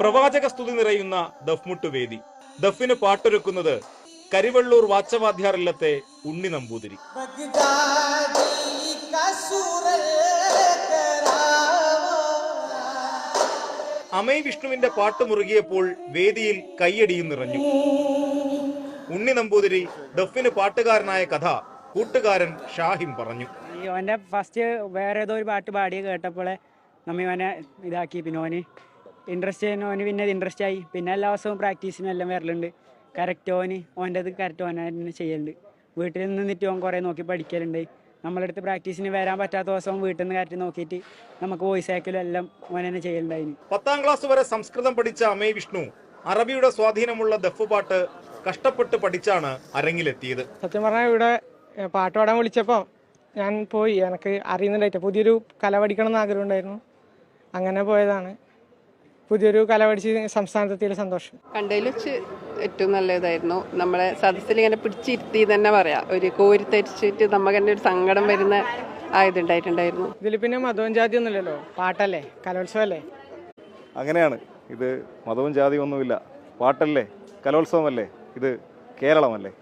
പ്രവാചക സ്തുതി നിറയുന്ന ദഫ്മുട്ട് വേദി. ദഫിന് പാട്ടൊരുക്കുന്നത് കരിവള്ളൂർ വാച്ചവാദ്യാറില്ലത്തെ ഉണ്ണി നമ്പൂതിരി. അമൈ വിഷ്ണുവിന്റെ പാട്ട് മുറുകിയപ്പോൾ വേദിയിൽ കയ്യടിയും നിറഞ്ഞു. ഉണ്ണി നമ്പൂതിരി ദഫിന് പാട്ടുകാരനായ കഥ കൂട്ടുകാരൻ ഷാഹിം പറഞ്ഞു. ഓൻ്റെ ഫസ്റ്റ് വേറെ ഏതോ ഒരു പാട്ട് പാടിയ കേട്ടപ്പോൾ നമ്മ ഓനെ ഇതാക്കി. പിന്നെ ഓന് പിന്നെ ഇൻട്രസ്റ്റ് ആയി. പിന്നെ എല്ലാ ദിവസവും പ്രാക്ടീസിനും എല്ലാം വരലുണ്ട്. കറക്റ്റ് ഓൻ്റെ കറക്റ്റ് ഓനെ തന്നെ ചെയ്യലുണ്ട്. വീട്ടിൽ നിന്നിട്ട് ഓൻ കുറേ നോക്കി പഠിക്കലുണ്ട്. നമ്മളടുത്ത് പ്രാക്ടീസിന് വരാൻ പറ്റാത്ത ദിവസം വീട്ടിൽ നിന്ന് കറക്റ്റ് നോക്കിയിട്ട് നമുക്ക് വോയിസ് ആക്കലും എല്ലാം ഓൻ തന്നെ ചെയ്യലുണ്ടായിരുന്നു. 10ാം ക്ലാസ് വരെ സംസ്കൃതം പഠിച്ച അമൈ വിഷ്ണു അറബിയുടെ സ്വാധീനമുള്ള ദഫ് പാട്ട് കഷ്ടപ്പെട്ട് പഠിച്ചാണ് അരങ്ങിലെത്തിയത്. സത്യം പറഞ്ഞാൽ ഇവിടെ പാട്ട് പാടാൻ വിളിച്ചപ്പോൾ ഞാൻ പോയി. എനിക്ക് അറിയുന്നുണ്ടായിട്ട് പുതിയൊരു കല പഠിക്കണം എന്ന് ആഗ്രഹം ഉണ്ടായിരുന്നു. അങ്ങനെ പോയതാണ്. പുതിയൊരു കല പഠിച്ച് സംസ്ഥാനത്തെത്തിയ സന്തോഷം. കണ്ടതിൽ വെച്ച് ഏറ്റവും നല്ലതായിരുന്നു. നമ്മളെ സദസ്സിൽ ഇങ്ങനെ പിടിച്ചിരുത്തി തന്നെ പറയാം. ഒരു കോരിത്തരിച്ചിട്ട് നമുക്ക് തന്നെ ഒരു സങ്കടം വരുന്ന ആയതുണ്ടായിട്ടുണ്ടായിരുന്നു. ഇതിൽ പിന്നെ മതവും ജാതി ഒന്നുമില്ലല്ലോ, പാട്ടല്ലേ, കലോത്സവമല്ലേ. അങ്ങനെയാണ്. ഇത് മതവും ജാതിയും ഒന്നുമില്ല. പാട്ടല്ലേ, കലോത്സവമല്ലേ, ഇത് കേരളമല്ലേ.